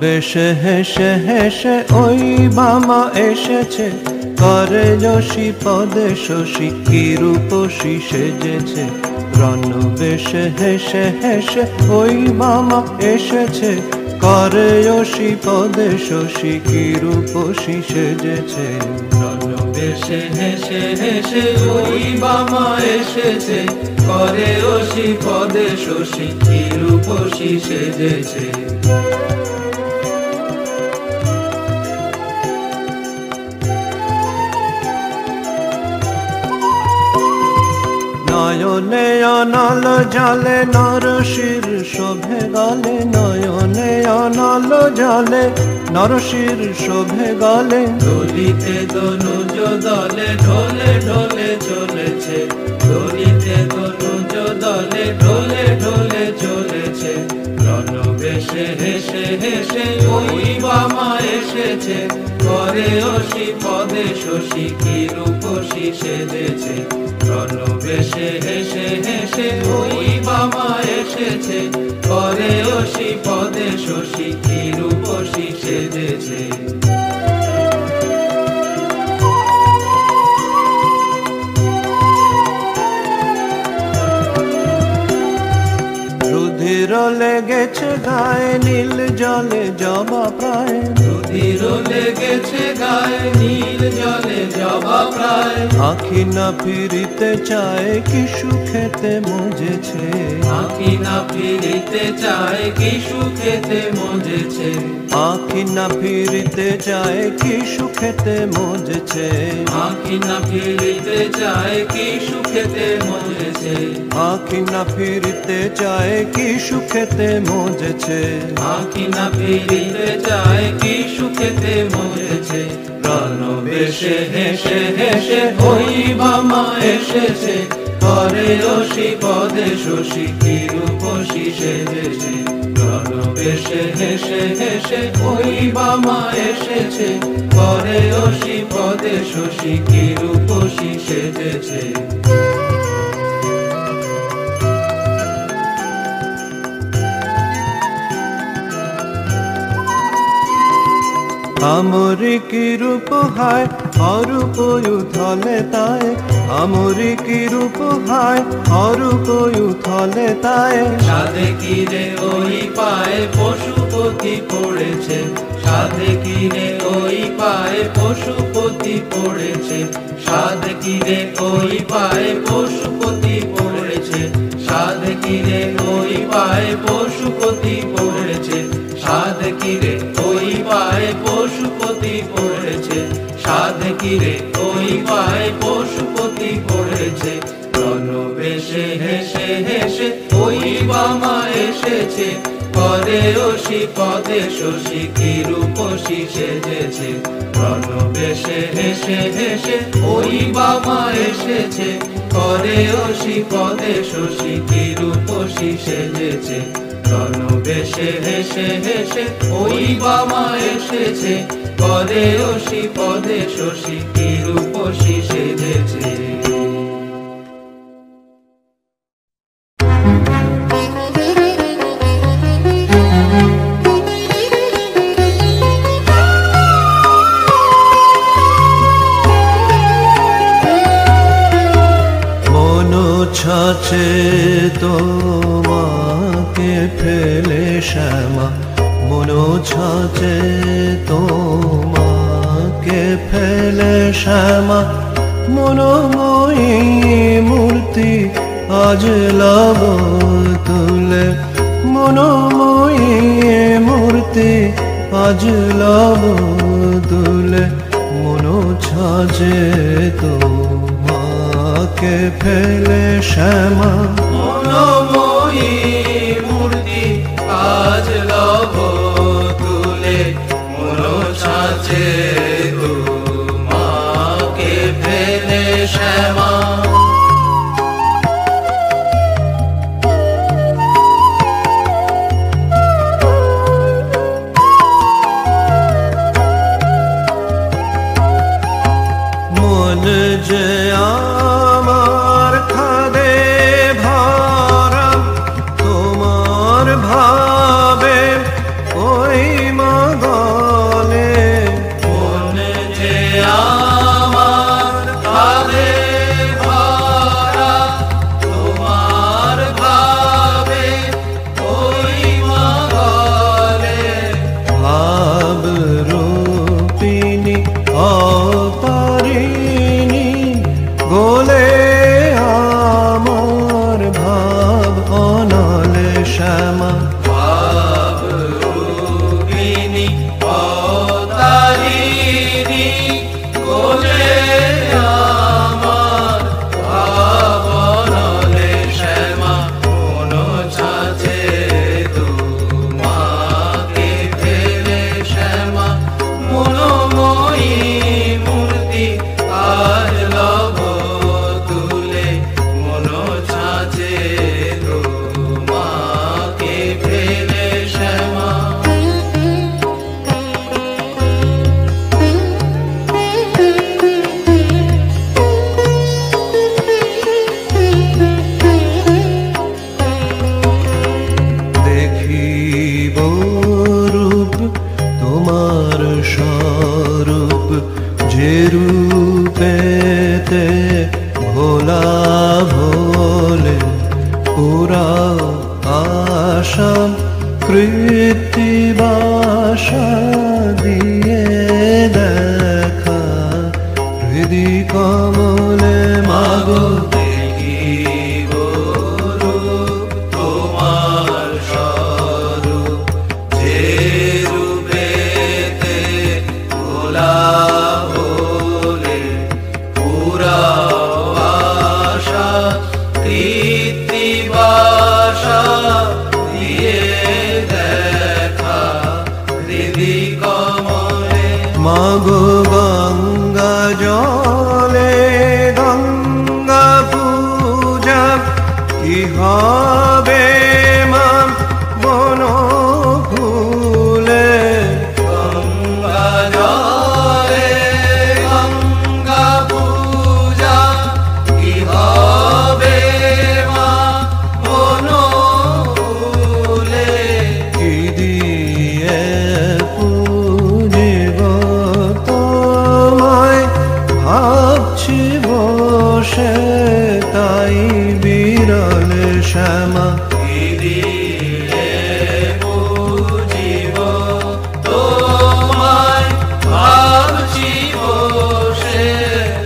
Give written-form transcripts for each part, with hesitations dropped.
বেশে হেসে হেসে ওই বামা এসেছে, করে যশী পদে শশী কি রূপসী সেজেছে। রণ বেশে হেসে হেসে ওই বামা এসেছে, করে যশী পদে শশী কি রূপসী সেজেছে। রণ বেশে হেসে হেসে ওই বামা এসেছে, করে যশী পদে শশী কি রূপসী সেজেছে। নয়নে অনল জলে নরশির শোভে গলে, নয়নে অনল জলে নরশির শোভে গলে। দলিতে তনুজ দলে ঢোলে ঢোলে চলেছে, দলিতে তনুজ দলে ঢোলে ঢোলে চলেছে। রণ বেশে হেসে হেসে ওই বামা এসেছে, করে যশী পদে শশী কি রূপসী সেজেছে। রণ বেশে হেসে হেসে ওই বামা এসেছে, করে যশী পদে শশী কি রূপসী সেজেছে। রুধির লেগেছে গায়ে নীল জলে জবা প্রায়, রুধির লেগেছে গায়ে নীল জলে জবা প্রায়। আঁখি না ফিরিতে চায় কি সুখেতে মজেছে, আঁখি না ফিরিতে চায় কি সুখেতে মজেছে। আঁখি না ফিরিতে চায় কি সুখেতে মজেছে। আঁখি না ফিরিতে চায় কি সুখেতে মজেছে। আঁখি না ফিরিতে চায় কি সুখেতে মজেছে। আঁখি না ফিরিতে চায় কি সুখেতে মজেছে। রণ বেশে হেসে হেসে ওই বামা এসেছে, করে যশী পদে শশী কি রূপসী সেজেছে। রণ বেশে হেসে হেসে ওই বামা এসেছে, করে যশী পদে শশী কি রূপসী সেজেছে। আমরি কি রূপ হায় অরূপ উথলে তাই, আমরি কি রূপ হায় অরূপ উথলে তাই। সাধে কিরে ওই পায়ে পশুপতি পড়েছে, সাধে কিরে ওই পায়ে পশুপতি পড়েছে। সাধে কিরে ওই পায়ে পশুপতি পড়েছে, সাধে কিরে ওই পায়ে পশুপতি পড়েছে। সাধে কিরে ওই পায়ে পশুপতি পড়েছে, সাধে কিরে ওই পায়ে পশুপতি পড়েছে। রণ বেশে হেসে হেসে ওই বামা এসেছে, করে যশী পদে শশী কি রূপসী সেজেছে। রণ বেশে হেসে হেসে ওই বামা এসেছে, করে যশী পদে শশী কি রূপসী সেজেছে। রণ বেশে হেসে হেসে ওই বামা এসেছে, করে যশী পদে শশী কি রূপসী সেজেছে। ছাছে তোমাকে ফেলে শ্যামা, মনো ছাছে তোমাকে ফেলে শ্যামা। মনোময়ী মূর্তি আজ লাভ তুলে, মনোময়ী মূর্তি আজ লাভ তুলে। মনো ছাছে তোমাকে ফেলে শ্যামা, মনোময়ী মূর্তি আজ লভ তুলে। মনো ছাছে তোমাকে ফেলে শ্যামা। মন যে আমার খাদে ভা কৃত্তিবাসা দিয়ে দেখা হৃদি কমলে। মাগো গঙ্গা জলে গঙ্গা পূজা কি হবে মা বন ফুলে। গঙ্গা জলে গঙ্গা পূজা কি হবে মা বন ফুলে। কি দিয়ে পুজিব তোমায় ভাবছি বসে তাই বিরল শ্যামা। কি দিয়ে পুজিব তোমায় ভাবছি বসে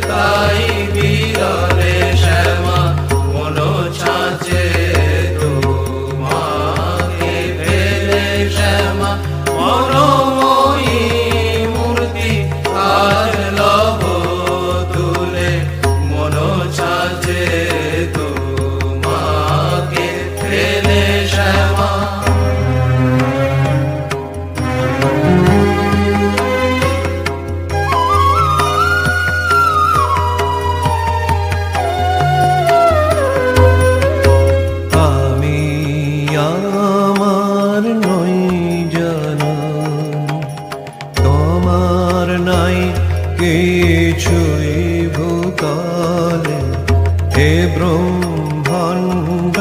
তাই বিরলে শ্যামা। মন ছাঁচে তোমাকে ফেলে শ্যামা। মনোময়ী মূর্তি আর লব তুলে। মন ছাঁচে তোমাকে ফেলে শ্যামা। আমি আমার নই জানান তোমার নাই কিছুই ভূতলে। হে ব্রহ্মাণ্ড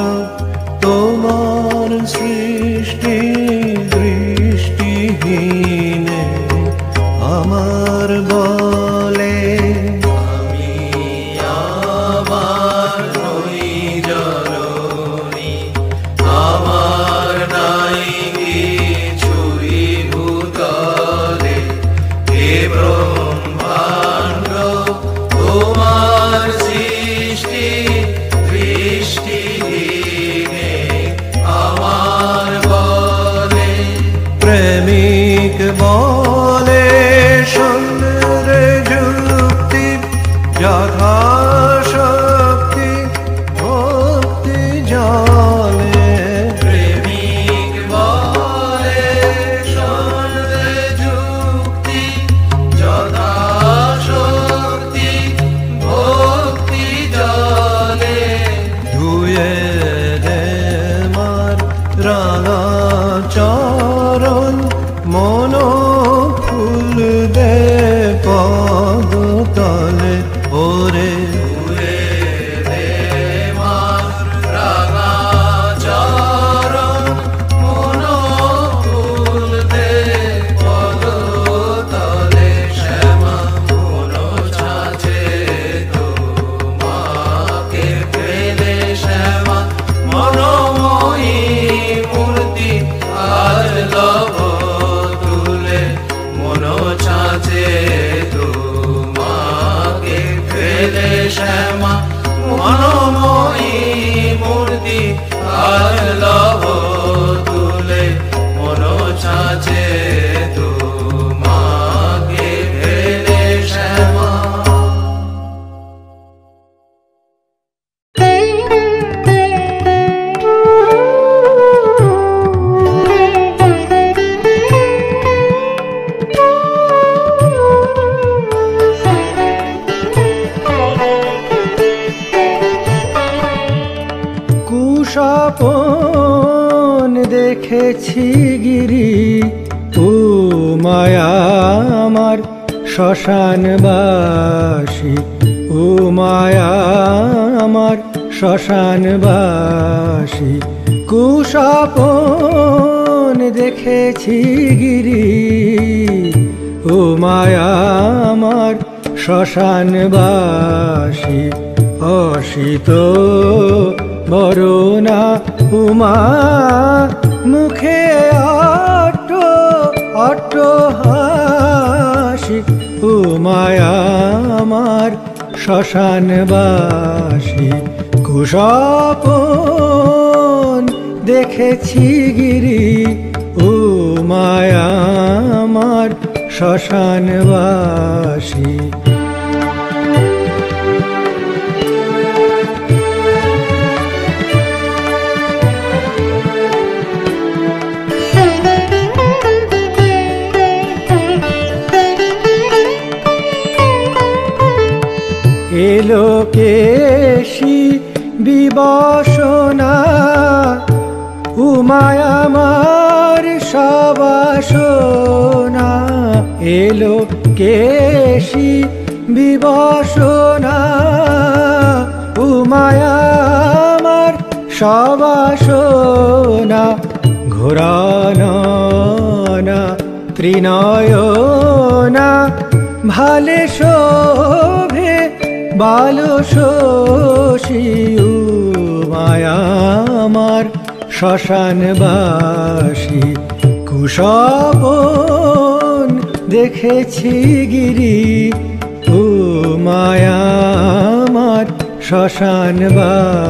তোমার সৃষ্টি দৃষ্টিহীনে আমার বলে। আমি আমার নই জননী, আমার নাই কিছুই ভূতলে। হে ব্রহ্মাণ্ড তোমার সৃষ্টি দৃষ্টিহীনে আমার বলে। প্রেমিক বলে সুন্দরে যুক্তি যথাশক্তি ভক্তি জলে। প্রেমিক বলে সর্বে যুক্তি যথাশক্তি ভক্তি জলে। ধুয়ে দে মার রাঙা চরণ মন ফুল দে পদ তলে। ওরে ধুয়ে দে মার রাঙা চরণ মন ফুল দে পদ তলে শ্যামা। মন ছাঁচে তোমাকে ফেলে শ্যামা। মনোময়ী মূর্তি আর লব তুলে। মন ছাঁচে তোমাকে ফেলে শ্যামা। মনোময়ী মূর্তি আর লব তুলে। মন ছাঁচে তোমাকে ফেলে শ্যামা। কুস্বপন দেখেছি গিরি ও মায়া আমার শ্মশানবাসী। ও মায়া আমার শ্মশানবাসী। কুস্বপন দেখেছি গিরি ও মায়া আমার শ্মশানবাসী। অসিত বরণা উমা মুখে অট্ট অট্ট হাসি। ও মায়া আমার শ্মশানবাসী। কুস্বপন দেখেছি গিরি ও মায়া আমার শ্মশানবাসী। এলো কেশি বিবসনা উমায় আমার সবাসনা এলো কেশি বিবসনা উমায় আমার সবাসনা ঘোরানা ত্রিনয়না ভালে শোভে বাল শোষী উমায় আমার শ্মশানবাসী কুশবন দেখেছি গিরি উমায় আমার শ্মশানবাসী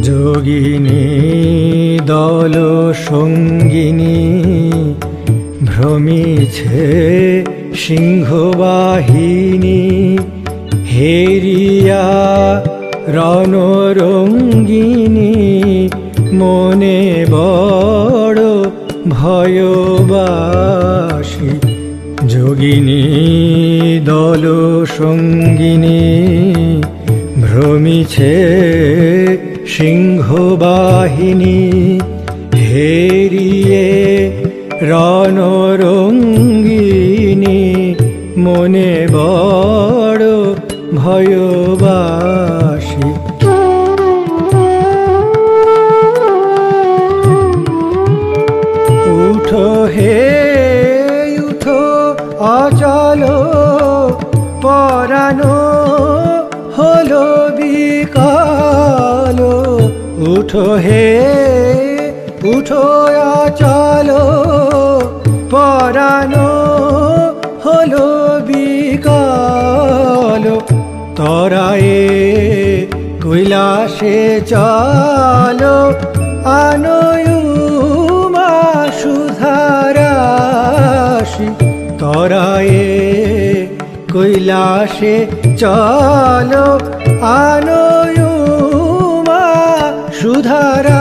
যোগিনী দল সঙ্গিনী ভ্রমিছে সিংহবাহিনী হেরিয়া রণরঙ্গিনী মনে বড় ভয়বাসী যোগিনী দল সঙ্গিনী ভ্রমিছে সিংহবাহিনী হেরিয়ে রণরঙ্গিনী মনে বড় ভয়বাসী উঠো হে উঠো অচল পরানো হলো বিকাল উঠো হে উঠো অচল পরানো হলো বিকাল তরায়ে কৈলাসে চলো আনয়ুমা সুধারাশি তরায়ে কৈলাসে চলো আনয়ুমা সুধারাশি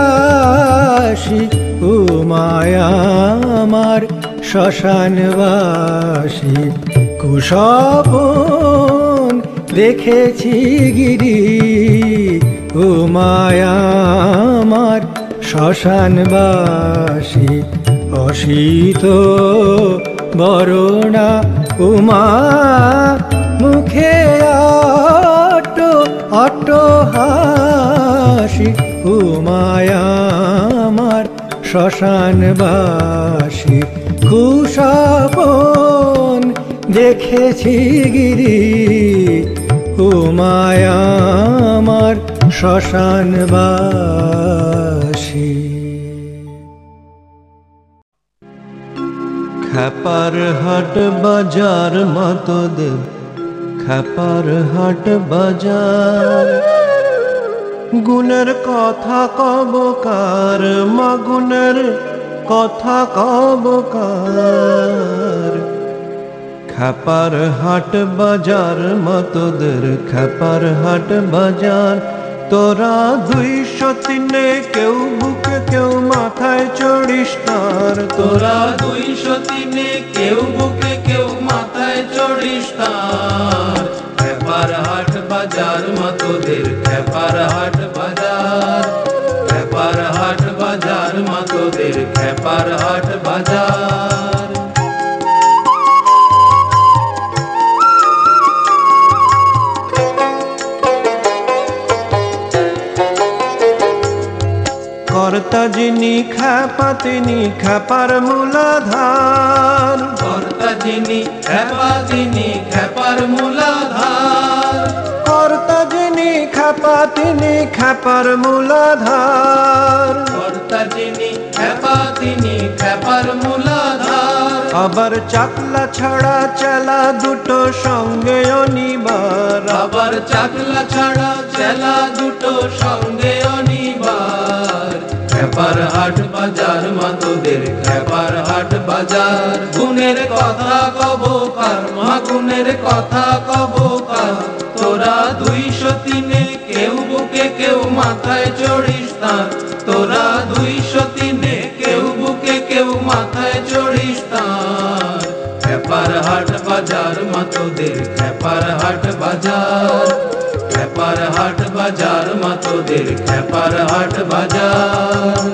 উমায় আমার শ্মশানবাসী কুশবন দেখেছি গিরি উমায় আমার শ্মশানবাসী অসিত বরণা উমা মুখে অট্টহাসি উমায় আমার শ্মশানবাসী কুশবন দেখেছি গিরি উমায় আমার শ্মশানবাসী। খ্যাপার হাট বাজার মাতোদের খ্যাপার হাট বাজার গুণের কথা কব কার মাগুনের কথা কব কার খ্যাপার হাট বাজার মাতোদের খ্যাপার হাট বাজার তোরা 203 কেউ বুকে কেউ মাথায় চড়িস তার তোরা 203 কেউ বুকে কেউ মাথায় চড়িস তার খ্যাপার হাট বাজার মাতোদের খ্যাপার হাট বাজার খ্যাপার হাট বাজার মাতোদের খ্যাপার হাট বাজার কর্তা যিনি খ্যাপা তিনি খ্যাপার মূলাধার কর্তা যিনি খ্যাপা তিনি খ্যাপার মূলাধার কর্তা যিনি খ্যাপা তিনি খ্যাপার মূলাধার কর্তা যিনি খ্যাপা তিনি খ্যাপার মূলাধার আবার চাকলা ছাড়া চেলা দুটো সঙ্গে অনিবার আবার চাকলা ছাড়া চেলা দুটো সঙ্গে অনিবার খ্যাপার হাট বাজার মাতোদের খ্যাপার হাট বাজার গুণের কথা কব কার মা গুণের গুণের কথা কব কাল, তোরা 203 কেউ বুকে কেউ মাথায় চড়িস তার, তোরা 203 কেউ বুকে কেউ মাথায় চড়িস তার। খেপার হাট বাজার মা তোদের, খেপার হাট বাজার, খেপার হাট বাজার মা তোদের, খেপার হাট বাজার।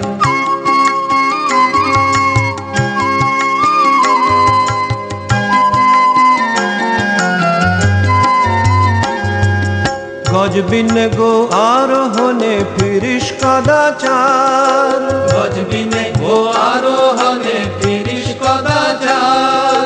গজবিনে গো আরোহণে ফিরিস কদাচার, গজবিনে গো আরোহণে ফিরিস কদাচার,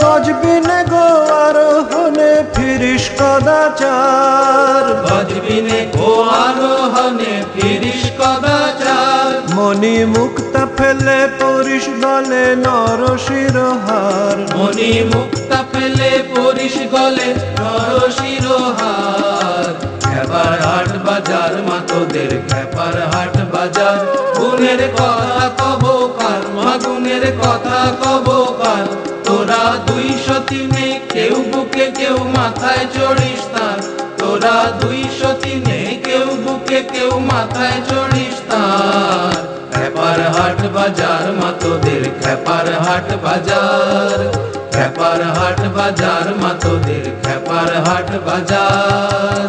গজবিনে গো আরোহণে ফিরিস কদাচার, গজবিনে গো আরোহণে ফিরিস কদাচার। মণি মুক্তা ফেলে পরিস গলে নরশিরহার, মণি মুক্তা ফেলে পরিস গলে নরশিরহার। খেপার হাট বাজার মা তোদের, খেপার হাট বাজার। গুণের কথা কব কার মা, গুণের কথা কব কার, তোরা 203 কেউ বুকে কেউ মাথায় চড়িস তার, তোরা 203 কেউ বুকে কেউ মাথায় চড়িস তার। খেপার হাট বাজার মা তোদের, খেপার হাট বাজার, খেপার হাট বাজার মা তোদের, খেপার হাট বাজার।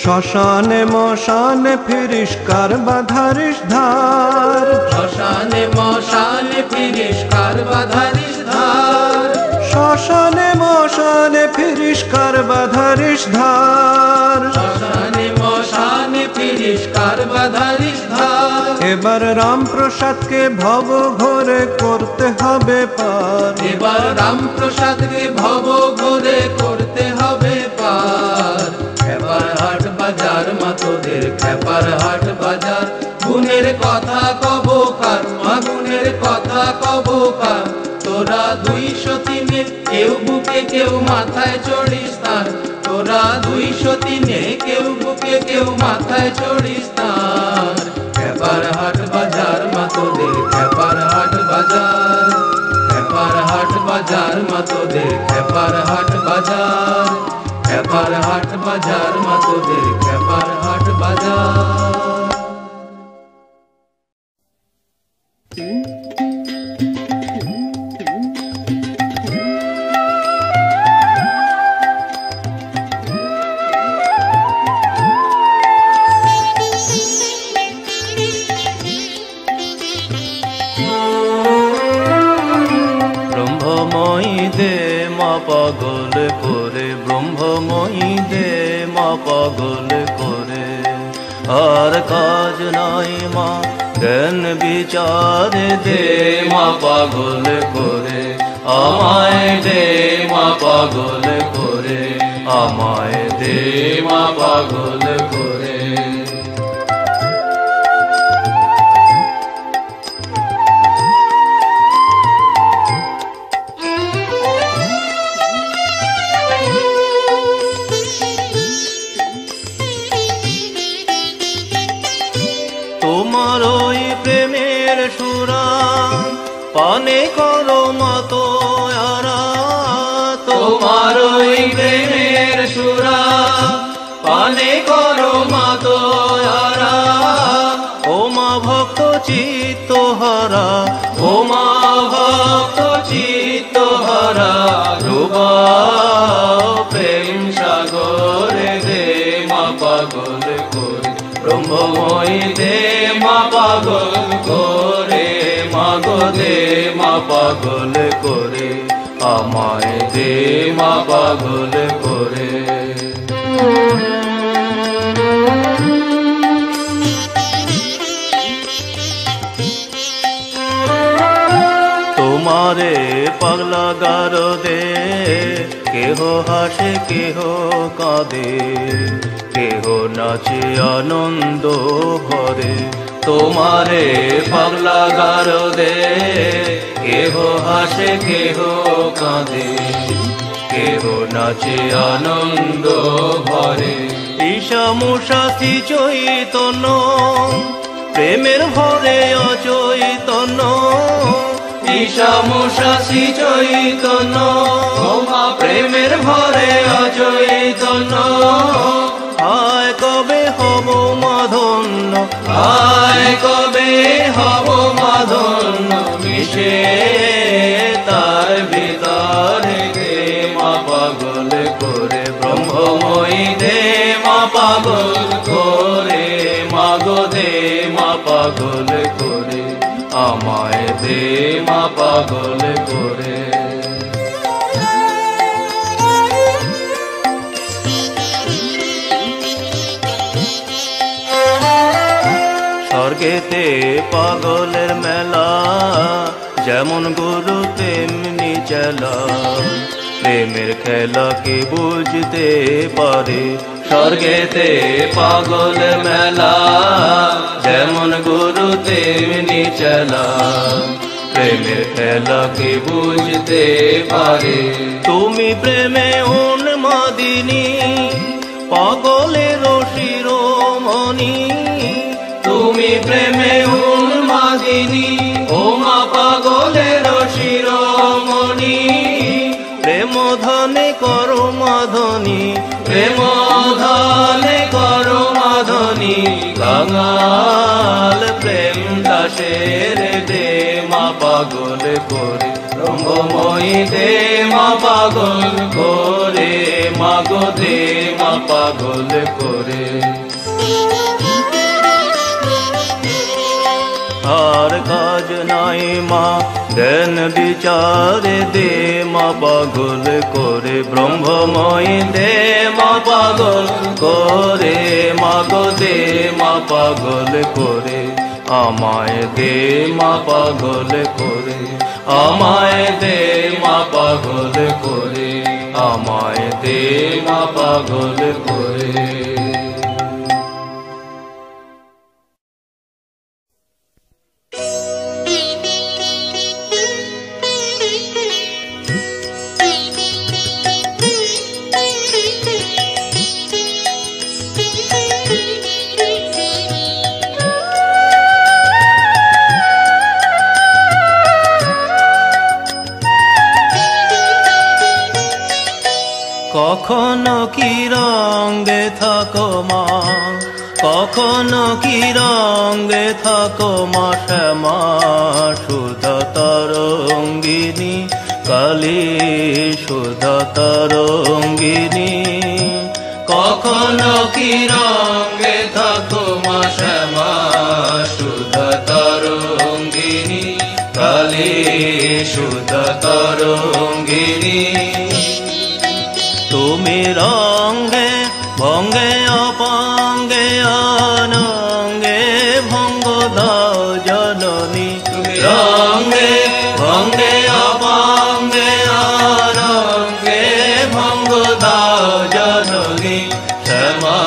শ্মশানে মশানে ফিরিস কার বাধারিস ধার, শ্মশানে মশানে ফিরিস কার বাধারিস ধার, শ্মশানে মশানে ফিরিস কার বাধারিস ধার। শ্মশানে মশানে ফিরিস কার বাধারিস ধার। এবার রামপ্রসাদকে ভব ঘরে করতে হবে পার, এবার রামপ্রসাদকে ভব ঘরে করতে হবে পার। খেপার হাট বাজার মা তোদের, খেপার হাট বাজার। গুণের কথা কব কার মা, গুণের কথা কব কার, তোরা 203 কেউ বুকে কেউ মাথায় চড়িস তার, তোরা 203 কেউ বুকে কেউ মাথায় চড়িস তার। খেপার হাট বাজার মা তোদের, খেপার হাট বাজার, খেপার হাট বাজার মা তোদের, খেপার হাট বাজার, খেপার হাট বাজার মা তোদের, খেপার হাট বাজার। ব্রহ্মময়ী দে মা পাগল করে, ব্রহ্মময়ী দে মা পাগল করে। আর কাজ নাই মা জ্ঞান বিচার দে মা পাগল করে, আমায় দে মা পাগল করে, আমায় দে মা পাগল করে। তোমার ওই প্রেমের সুরা পানে করো মতো আরা, তোমার ওই প্রেমের সুরা পানে করো মতো আরা। ও মা ভক্ত চিত্ত হারা, ও মা ভক্ত চিত্ত হারা। ডুবা প্রেম সাগরে দে মা পাগল করে, ব্রহ্মময়ী দে মা পাগল করে, মাগো দে মা পাগল করে, আমায় দে মা পাগল করে। তোমারে পাগলা গারো দে, কেহ হাসে কেহ কাঁদে, কেহ নাচে আনন্দ ভরে। তোমারে পাগলা গারো দে, কেহ হাসে কেহ কাঁদে, কেহ নাচে আনন্দ ভরে। ঈশামুষাতি চৈতন্য প্রেমের ভরে অচৈতন্য। ঈশামুষাতি চৈতন্য ওমা প্রেমের ভরে অচৈতন্য। হায় কবে হব মাধন্য, হায় কবে হব মাধন্য, মিশে তার ভিতরে দে মা পাগল করে। ব্রহ্মময়ী দে মা পাগল করে, মাগো দে মা পাগল করে, আমায় দে মা পাগল করে। স্বর্গেতে পাগলের মেলা, যেমন গুরু তেমনি চেলা। প্রেমের খেলা কে বুঝতে পারে। স্বর্গেতে পাগলের মেলা, যেমন গুরু তেমনি চেলা। প্রেমের খেলা কে বুঝতে পারে। তুমি প্রেমে উন্মাদিনী, পাগলের শিরোমণি। তুমি প্রেমে উন্মাদিনী ওমা পাগলের শিরোমণি। প্রেম ধনে করো মাধনী, প্রেম ধনে করো মাধনী। কাঙাল প্রেম দাসের দে মা পাগল করে। ব্রহ্মময়ী দে মা পাগল করে, মাগো দে মা পাগল করে। আর কাজ নাই মা জ্ঞান বিচারে দে মা পাগল করে। ব্রহ্মময়ী দে মা পাগল করে, মাগো দে মা পাগল করে, আমায় দে মা পাগল করে, আমায় দে মা পাগল করে, আমায় দে মা পাগল করে। কখনো কি রঙে থাকো মা, কখনো কি রঙে থাকো মা শ্যামা সুধা তরঙ্গিনী, কালী সুধা তরঙ্গিনী। কখনো কি রঙে থাকো মা শ্যামা সুধা তরঙ্গিনী, কালী সুধা তরঙ্গিনী। তুমি রঙে ভঙ্গে অপাঙ্গে অনঙ্গে ভঙ্গ দাও জননী। তুমি রঙে ভঙ্গে অপাঙ্গে অনঙ্গে ভঙ্গ দাও জননী। শ্যামা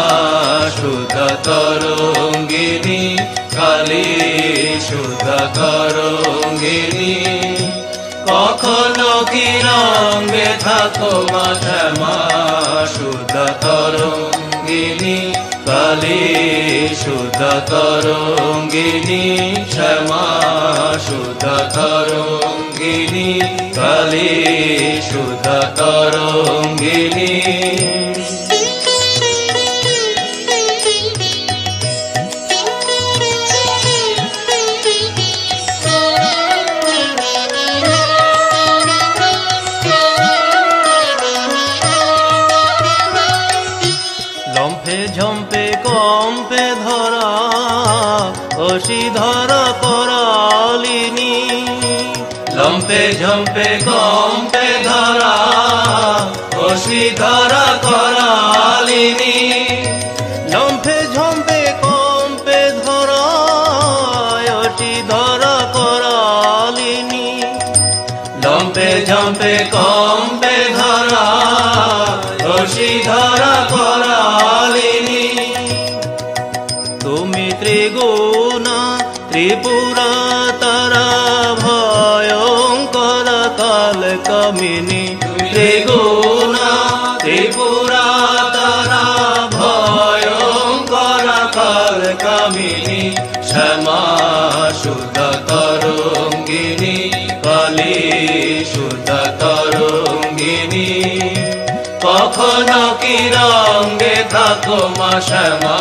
সুধা তরঙ্গিনী, কালী সুধা তরঙ্গিনী। কখনো কি রঙে থাকো মা শ্যামা সুধা তরঙ্গিনী, কালী সুধা তরঙ্গিনী। শ্যামা সুধা তরঙ্গিনী, কালী সুধা তরঙ্গিনী। ঝম্পে কম্পে ধরা অসি ধরা করালিনী। লম্পে ঝম্পে কম্পে ধরা অসি ধরা করালিনী। লম্পে ঝম্পে কম্পে ধরা অসি ধরা করালিনী। লম্পে ঝম্পে কম্পে ধরা অসি ধরা করালিনী। তুমি ত্রিগুণা ত্রিপুরা তারা ভয়ঙ্কর কাল কামিনী। ত্রিগুণ কালী শুদ্ধ তরঙ্গিনী কখনো কি রঙ্গে থাকো মা শ্যামা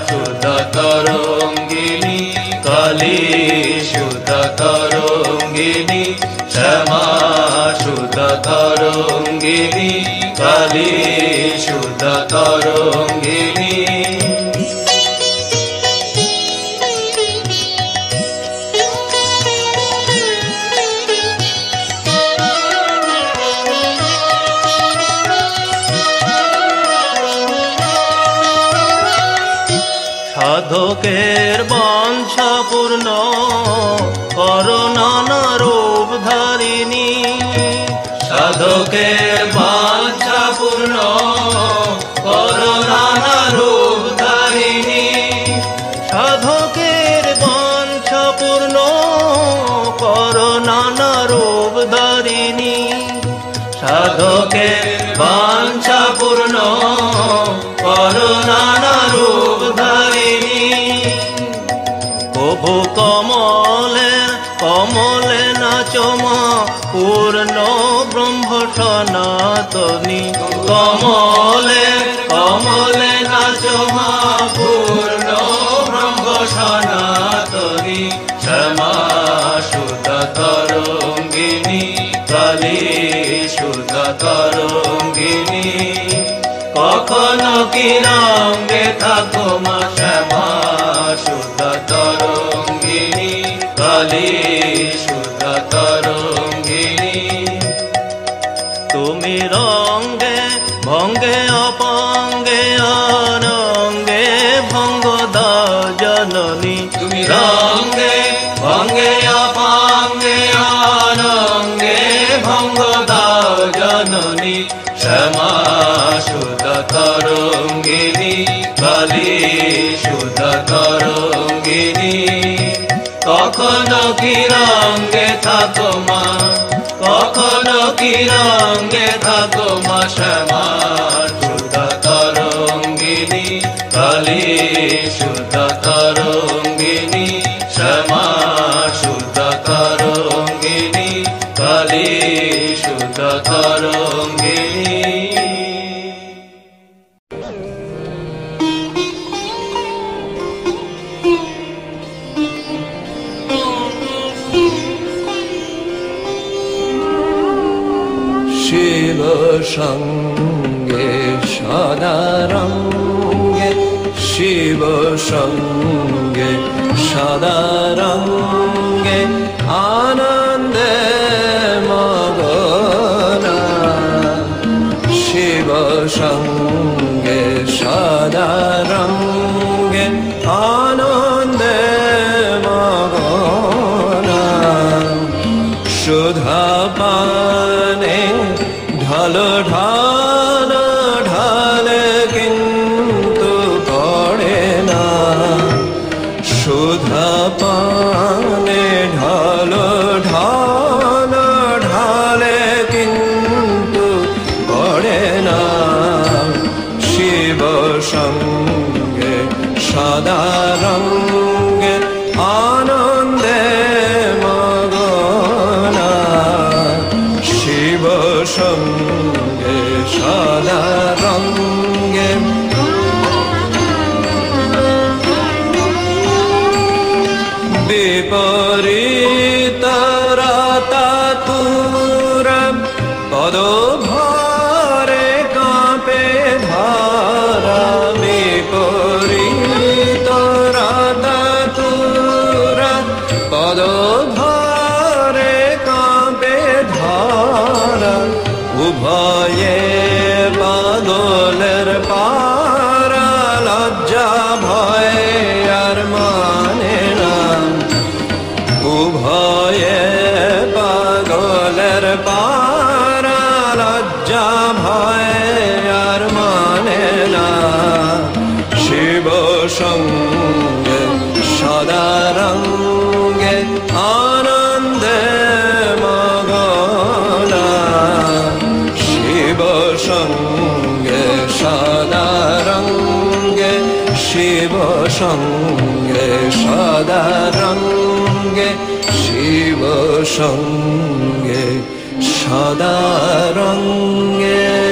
শুদ্ধ তরঙ্গিনী কালী শুদ্ধ তরঙ্গিনী শ্যামা শুদ্ধ তরঙ্গিনী কালী শুদ্ধ তরঙ্গিনী সাধকের বাঞ্ছা পূর্ণ করো নানা রূপ ধারিণী সাধকের বাঞ্ছা পূর্ণ করো নানা রূপ ধারিণী সাধকের বাঞ্ছা পূর্ণ করো নানা রূপ ধারিণী সাধকের বাঞ্ছা পূর্ণ করো নানা রূপ ধারিণী প্রভু কমলে কমলে নাচমা পূর্ণ ব্রহ্ম সনাতনী কমলে কমলে নাচমা পূর্ণ ব্রহ্ম সনাতনী শ্যামা শুদ্ধ তরঙ্গিনী কালী শুদ্ধ তরঙ্গিনী কখনো কি রঙ্গে থাকো মা শ্যামা শুদ্ধ তরঙ্গিনী কালী শুদ্ধ তরঙ্গিনী তুমি রঙ্গে ভঙ্গে অপাঙ্গে অনঙ্গে ভঙ্গ দাও জননী তুমি রঙ্গে ভঙ্গে অপাঙ্গে অনঙ্গে ভঙ্গ দাও জননী শ্যামা শুদ্ধ তরঙ্গিনী কালী শুদ্ধ তরঙ্গিনী কখনো কি রঙ্গে থাকো মা কখনো কি রঙ্গে থাকো মা শ্যামা শুদ্ধ তরঙ্গিনী কালী শুদ্ধ তরঙ্গিনী শ্যামা শুদ্ধ তরঙ্গিনী কালী শুদ্ধ তরঙ্গিনী শিব সঙ্গে সদারঙ্গে শিব সঙ্গে সদারঙ্গে আনন্দে মগনা শিব সঙ্গে সদারঙ্গে আনন্দে মগনা সুধা পানে ঢাল ঢাল ঢালে কিন্তু পড়ে না সুধা পানে ঢাল ঢাল ঢালে কিন্তু পড়ে না শিব সঙ্গে সদারঙ্গে আনন্দে মগনা শিব সঙ্গে সদারঙ্গে বিপরীত রাতাতুর পদ ভরে কাঁপে ধারা বিপরীত রাতাতুর পদ ভরে কাঁপে ধারা উভয়ে পাগলের পারা লজ্জা ভয় আর মানে না উভয়ে পাগলের পারা লজ্জা ভয় আর মানে না শিব সঙ্গে সদারঙ্গে আনন্দে মগনা শিব সঙ্গে সদারঙ্গে শিব সঙ্গে সদারঙ্গে শিব শিব সঙ্গে সদা রঙ্গে